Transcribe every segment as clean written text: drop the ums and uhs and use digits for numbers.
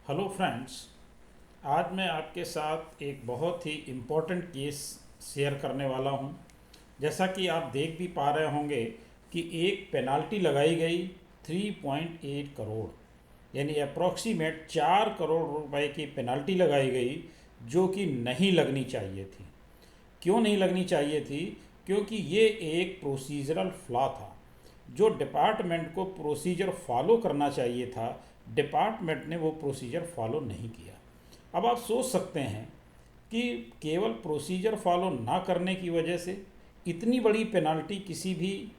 Hello friends. आज मैं आपके साथ एक बहुत ही इम्पोर्टेंट केस शेयर करने वाला हूं। जैसा कि आप देख भी पा रहे होंगे कि एक पेनाल्टी लगाई गई 3.8 करोड़, यानी अप्रॉक्सीमेट 4 करोड़ रुपए की पेनाल्टी लगाई गई, जो कि नहीं लगनी चाहिए थी। क्यों नहीं लगनी चाहिए थी? क्योंकि ये एक प्रोसीजरल फ्लॉ था। जो डिपार्टमेंट को प्रोसीजर फॉलो करना चाहिए था, डिपार्टमेंट ने वो प्रोसीजर फॉलो नहीं किया। अब आप सोच सकते हैं कि केवल प्रोसीजर फॉलो ना करने की वजह से इतनी बड़ी पेनाल्टी किसी भी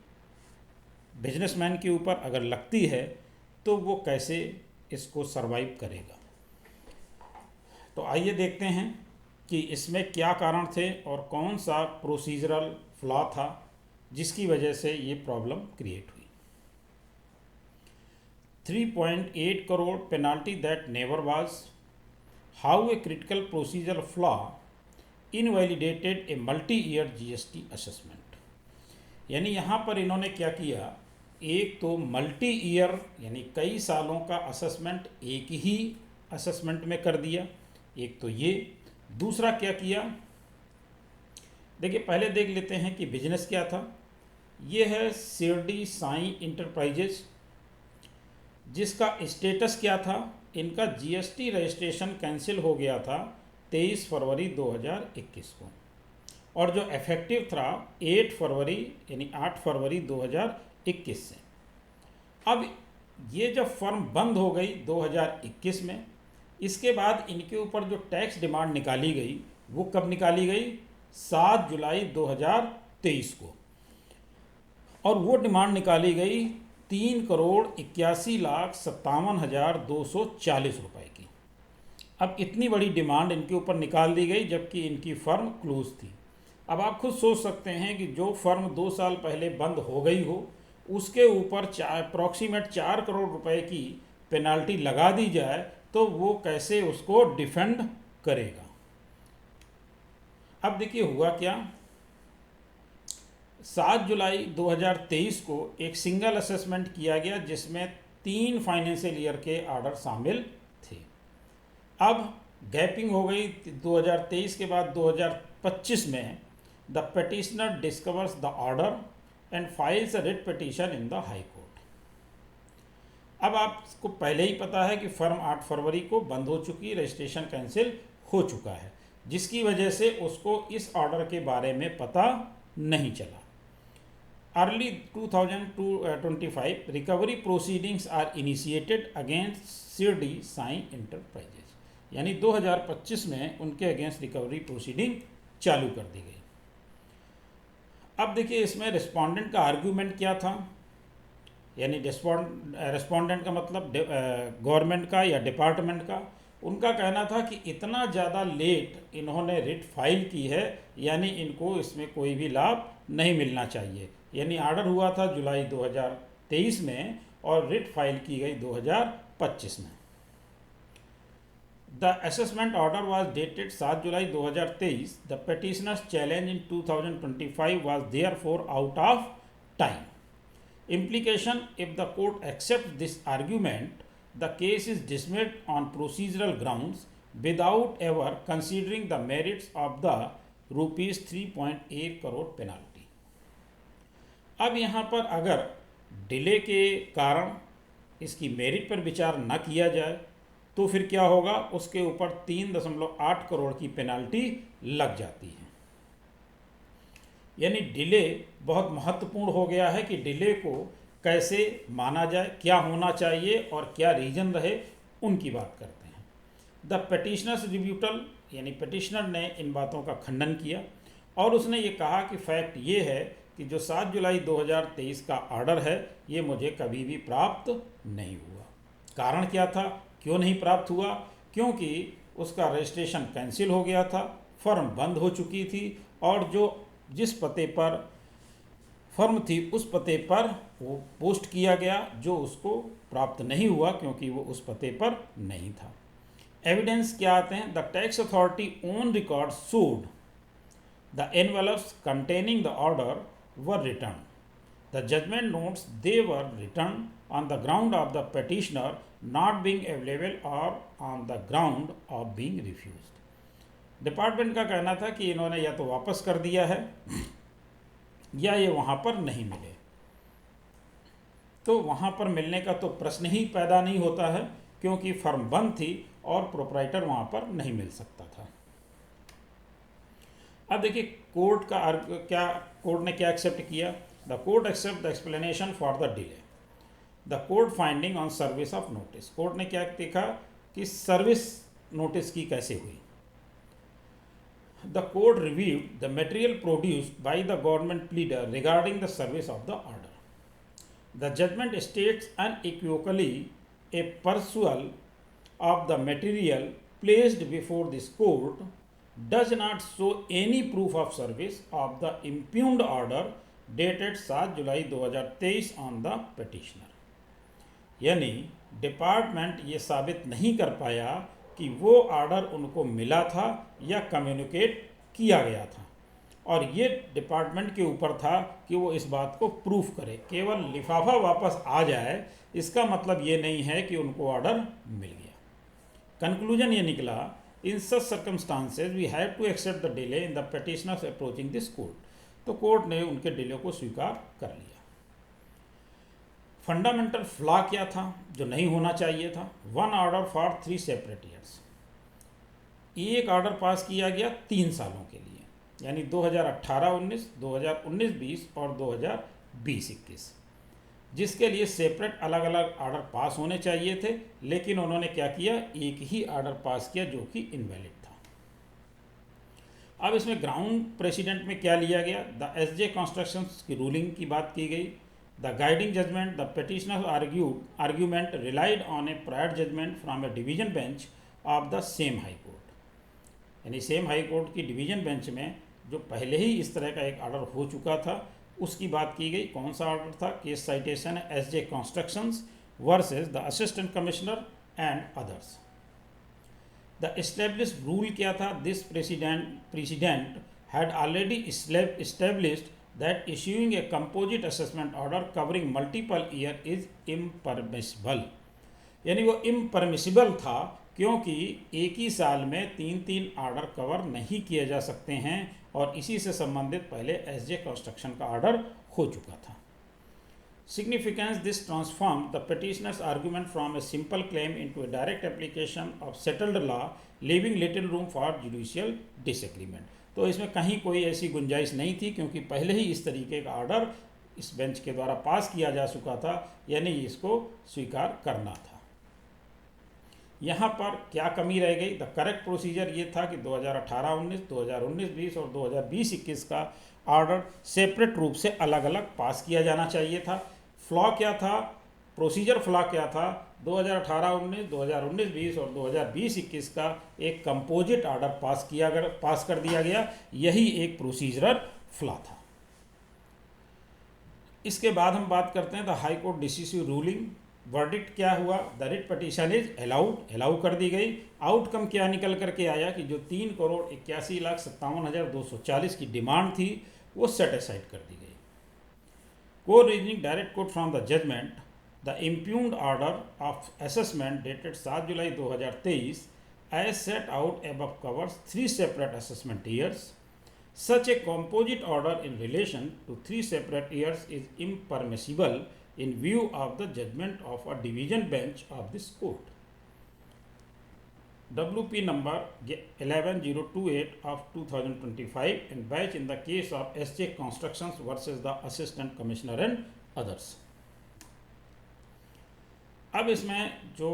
बिजनेसमैन के ऊपर अगर लगती है तो वो कैसे इसको सरवाइव करेगा। तो आइए देखते हैं कि इसमें क्या कारण थे और कौन सा प्रोसीजरल फ्लॉ था जिसकी वजह से ये प्रॉब्लम क्रिएट हुई। 3.8 crore penalty that never was. How a critical procedural flaw invalidated a multi-year GST assessment. यानी यहाँ पर इन्होंने क्या किया, एक तो मल्टी ईयर यानी कई सालों का असेसमेंट एक ही असेसमेंट में कर दिया। एक तो ये, दूसरा क्या किया, देखिए पहले देख लेते हैं कि बिजनेस क्या था। ये है शिरडी साईं इंटरप्राइजेज, जिसका स्टेटस क्या था, इनका जीएसटी रजिस्ट्रेशन कैंसिल हो गया था 23 फरवरी 2021 को, और जो इफेक्टिव था 8 फरवरी यानी 8 फरवरी 2021 से। अब ये जब फर्म बंद हो गई 2021 में, इसके बाद इनके ऊपर जो टैक्स डिमांड निकाली गई वो कब निकाली गई, 7 जुलाई 2023 को, और वो डिमांड निकाली गई 3,81,57,240 रुपए की। अब इतनी बड़ी डिमांड इनके ऊपर निकाल दी गई जबकि इनकी फर्म क्लोज थी। अब आप खुद सोच सकते हैं कि जो फर्म 2 साल पहले बंद हो गई हो उसके ऊपर अप्रॉक्सीमेट 4 करोड़ रुपए की पेनाल्टी लगा दी जाए तो वो कैसे उसको डिफेंड करेगा। अब देखिए हुआ क्या, 7 जुलाई 2023 को एक सिंगल असेसमेंट किया गया जिसमें 3 फाइनेंशियल ईयर के ऑर्डर शामिल थे। अब गैपिंग हो गई 2023 के बाद 2025 में। The petitioner discovers the order and files a writ petition in the high court. अब आपको पहले ही पता है कि फर्म 8 फरवरी को बंद हो चुकी, रजिस्ट्रेशन कैंसिल हो चुका है, जिसकी वजह से उसको इस ऑर्डर के बारे में पता नहीं चला। Early 2025 recovery proceedings are initiated against Shirdi Sai enterprises, यानी 2025 में उनके अगेंस्ट रिकवरी प्रोसीडिंग चालू कर दी गई। अब देखिए इसमें रिस्पोंडेंट का आर्ग्यूमेंट क्या था, यानी रिस्पोंडेंट का मतलब गवर्नमेंट का या डिपार्टमेंट का। उनका कहना था कि इतना ज़्यादा लेट इन्होंने रिट फाइल की है, यानी इनको इसमें कोई भी लाभ नहीं मिलना चाहिए। यानी ऑर्डर हुआ था जुलाई 2023 में और रिट फाइल की गई 2025 में। The assessment order was dated 7 July 2023। The petitioners challenge in 2025 was therefore out of time. Implication: if the court accepts this argument, the case is dismissed on procedural grounds without ever considering the merits of the rupees 3.8 crore penalty. अब यहाँ पर अगर delay के कारण इसकी merit पर विचार न किया जाए तो फिर क्या होगा, उसके ऊपर 3.8 करोड़ की पेनाल्टी लग जाती है। यानी डिले बहुत महत्वपूर्ण हो गया है कि डिले को कैसे माना जाए, क्या होना चाहिए और क्या रीजन रहे, उनकी बात करते हैं। द पिटिशनर्स रिब्यूटल, यानी पिटिशनर ने इन बातों का खंडन किया और उसने ये कहा कि फैक्ट ये है कि जो 7 जुलाई 2023 का ऑर्डर है ये मुझे कभी भी प्राप्त नहीं हुआ। कारण क्या था, क्यों नहीं प्राप्त हुआ? क्योंकि उसका रजिस्ट्रेशन कैंसिल हो गया था, फर्म बंद हो चुकी थी और जो जिस पते पर फर्म थी उस पते पर वो पोस्ट किया गया जो उसको प्राप्त नहीं हुआ क्योंकि वो उस पते पर नहीं था। एविडेंस क्या आते हैं? The tax authority on record showed the envelopes containing the order were return. The judgment notes they were written on the ground of the petitioner not being available or on the ground of being refused. Department का कहना था कि इन्होंने या तो वापस कर दिया है या ये वहाँ पर नहीं मिले, तो वहाँ पर मिलने का तो प्रश्न ही पैदा नहीं होता है क्योंकि फर्म बंद थी और प्रोपराइटर वहाँ पर नहीं मिल सकता था। अब देखिए कोर्ट ने क्या एक्सेप्ट किया। The court accept the explanation for the delay, the court finding on service of notice. Court ने क्या देखा कि सर्विस नोटिस की कैसे हुई। The court reviewed the material produced by the government pleader regarding the service of the order. The judgment states unequivocally a perusal of the material placed before this court does not show any proof of service of the impugned order dated 7 July 2023 on the petitioner। यानी department ये साबित नहीं कर पाया कि वो order उनको मिला था या कम्युनिकेट किया गया था, और ये डिपार्टमेंट के ऊपर था कि वो इस बात को प्रूफ करे। केवल लिफाफा वापस आ जाए इसका मतलब ये नहीं है कि उनको ऑर्डर मिल गया। कंक्लूजन ये निकला, in such circumstances we have to accept the delay in the petitioners approaching this court. तो कोर्ट ने उनके डिले को स्वीकार कर लिया। फंडामेंटल फ्लॉ क्या था जो नहीं होना चाहिए था। One order for 3 separate years. एक ऑर्डर पास किया गया 3 सालों के लिए, यानी 2018-19, 2019-20 और 2020-21, जिसके लिए सेपरेट अलग अलग ऑर्डर पास होने चाहिए थे, लेकिन उन्होंने क्या किया, एक ही ऑर्डर पास किया जो कि इनवैलिड था। अब इसमें ग्राउंड प्रेसिडेंट में क्या लिया गया, द एसजे कंस्ट्रक्शंस की रूलिंग की बात की गई। The guiding judgment, the petitioner argument relied on a prior judgment from a division bench of the same high court. यानी सेम हाई कोर्ट की डिवीजन बेंच में जो पहले ही इस तरह का एक ऑर्डर हो चुका था उसकी बात की गई। कौन सा ऑर्डर था, केस साइटेशन है SJ constructions versus the assistant commissioner and others. The established rule क्या था, this precedent had already established that issuing a composite assessment order covering multiple year is impermissible. यानी वो इम्परमिसिबल था क्योंकि एक ही साल में 3 ऑर्डर कवर नहीं किए जा सकते हैं, और इसी से संबंधित पहले एसजे कंस्ट्रक्शन का ऑर्डर हो चुका था। Significance, this transform the petitioners argument from a simple claim into A direct application of settled law, leaving little room for judicial disagreement. तो इसमें कहीं कोई ऐसी गुंजाइश नहीं थी क्योंकि पहले ही इस तरीके का ऑर्डर इस बेंच के द्वारा पास किया जा चुका था, यानी इसको स्वीकार करना था। यहाँ पर क्या कमी रह गई, द करेक्ट प्रोसीजर ये था कि 2018-19, 2019-20 और 2020-21 का ऑर्डर सेपरेट रूप से अलग अलग पास किया जाना चाहिए था। फ्लॉ क्या था, प्रोसीजर फ्लॉ क्या था, 2018-19, 2019-20 और 2020-21 का एक कंपोजिट ऑर्डर पास कर दिया गया, यही एक प्रोसीजरल फ्लॉ था। इसके बाद हम बात करते हैं the high court decisive ruling. Verdict क्या हुआ, the writ petition is allow कर दी गई। आउटकम क्या निकल करके आया कि जो 3,81,57,240 की डिमांड थी वो सेट असाइड कर दी गई। Court reasoning direct quote from the judgment, the impugned order of assessment dated 7 July 2023 as set out above covers 3 separate assessment years. Such a composite order in relation to 3 separate years is impermissible in view of the judgment of a division bench of this court. WP number 11028 of 2025 and batch in the case of SJ Constructions versus the Assistant Commissioner and others. अब इसमें जो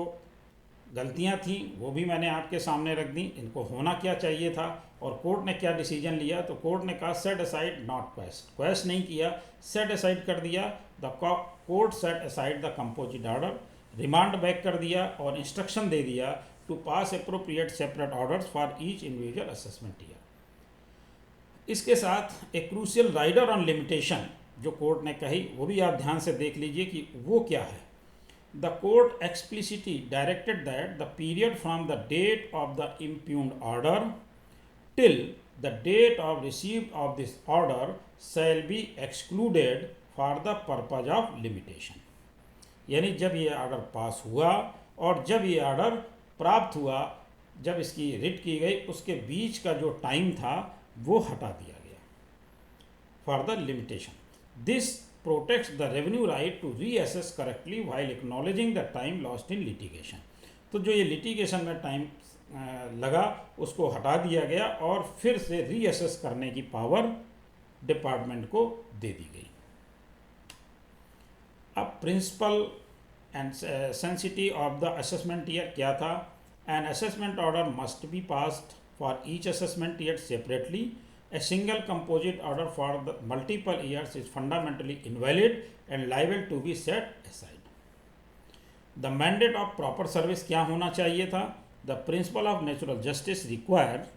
गलतियां थी वो भी मैंने आपके सामने रख दी। इनको होना क्या चाहिए था और कोर्ट ने क्या डिसीजन लिया, तो कोर्ट ने कहा सेट असाइड नॉट क्वेश्चन नहीं किया, सेट असाइड कर दिया। The court set aside the composite order, remand back कर दिया और इंस्ट्रक्शन दे दिया to pass appropriate separate orders for each individual assessment year. इसके साथ एक क्रूशियल राइडर ऑन लिमिटेशन जो कोर्ट ने कही वो भी आप ध्यान से देख लीजिए कि वो क्या है। The court explicitly directed that the period from the date of the impugned order till the date of receipt of this order shall be excluded for the purpose of limitation. यानी जब ये ऑर्डर पास हुआ और जब ये order प्राप्त हुआ, जब इसकी रिट की गई, उसके बीच का जो टाइम था वो हटा दिया गया for the limitation. This protects the revenue right to reassess correctly while acknowledging the time lost in litigation. तो जो ये लिटिगेशन में टाइम लगा उसको हटा दिया गया और फिर से रीअसेस करने की पावर डिपार्टमेंट को दे दी गई। अब principle and sanctity of the assessment year क्या था? An assessment order must be passed for each assessment year separately. A single composite order for the multiple years is fundamentally invalid and liable to be set aside. The mandate of proper service क्या होना चाहिए था? The principle of natural justice requires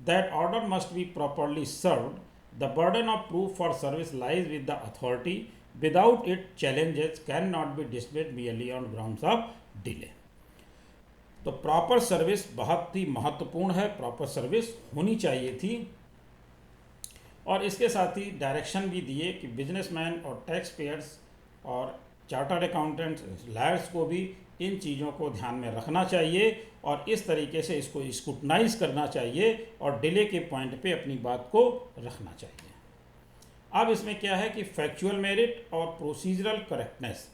that order must be properly served. The burden of proof for service lies with the authority. Without it, challenges cannot be dismissed merely on grounds of delay. तो proper service बहुत ही महत्वपूर्ण है, proper service होनी चाहिए थी। और इसके साथ ही डायरेक्शन भी दिए कि बिजनेसमैन और टैक्स पेयर्स और चार्टर्ड अकाउंटेंट्स, लॉयर्स को भी इन चीज़ों को ध्यान में रखना चाहिए और इस तरीके से इसको स्क्रूटनाइज करना चाहिए और डिले के पॉइंट पे अपनी बात को रखना चाहिए। अब इसमें क्या है कि फैक्चुअल मेरिट और प्रोसीजरल करेक्टनेस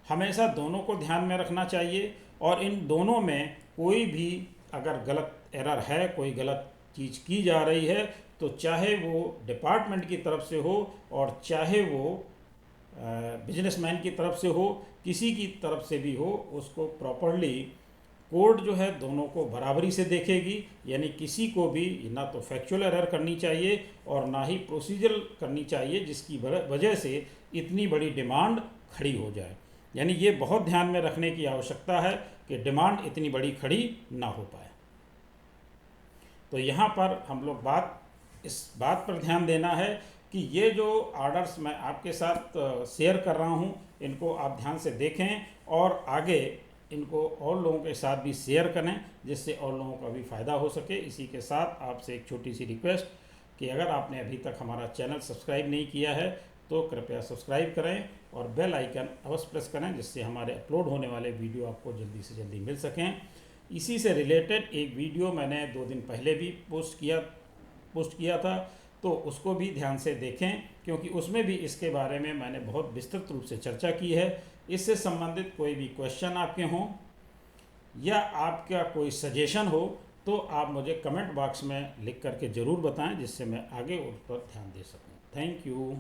हमेशा दोनों को ध्यान में रखना चाहिए और इन दोनों में कोई भी अगर गलत एरर है, कोई गलत चीज़ की जा रही है, तो चाहे वो डिपार्टमेंट की तरफ से हो और चाहे वो बिजनेसमैन की तरफ से हो, किसी की तरफ से भी हो, उसको प्रॉपरली कोर्ट जो है दोनों को बराबरी से देखेगी। यानी किसी को भी ना तो फैक्चुअल एरर करनी चाहिए और ना ही प्रोसीजरल करनी चाहिए जिसकी वजह से इतनी बड़ी डिमांड खड़ी हो जाए। यानी ये बहुत ध्यान में रखने की आवश्यकता है कि डिमांड इतनी बड़ी खड़ी ना हो पाए। तो यहाँ पर हम लोग इस बात पर ध्यान देना है कि ये जो ऑर्डर्स मैं आपके साथ शेयर कर रहा हूँ, इनको आप ध्यान से देखें और आगे इनको और लोगों के साथ भी शेयर करें जिससे और लोगों का भी फ़ायदा हो सके। इसी के साथ आपसे एक छोटी सी रिक्वेस्ट कि अगर आपने अभी तक हमारा चैनल सब्सक्राइब नहीं किया है तो कृपया सब्सक्राइब करें और बेल आइकन अवश्य प्रेस करें जिससे हमारे अपलोड होने वाले वीडियो आपको जल्दी से जल्दी मिल सकें। इसी से रिलेटेड एक वीडियो मैंने 2 दिन पहले भी पोस्ट किया था, तो उसको भी ध्यान से देखें क्योंकि उसमें भी इसके बारे में मैंने बहुत विस्तृत रूप से चर्चा की है। इससे संबंधित कोई भी क्वेश्चन आपके हों या आपका कोई सजेशन हो तो आप मुझे कमेंट बॉक्स में लिख करके ज़रूर बताएं जिससे मैं आगे उस पर ध्यान दे सकूं। Thank you.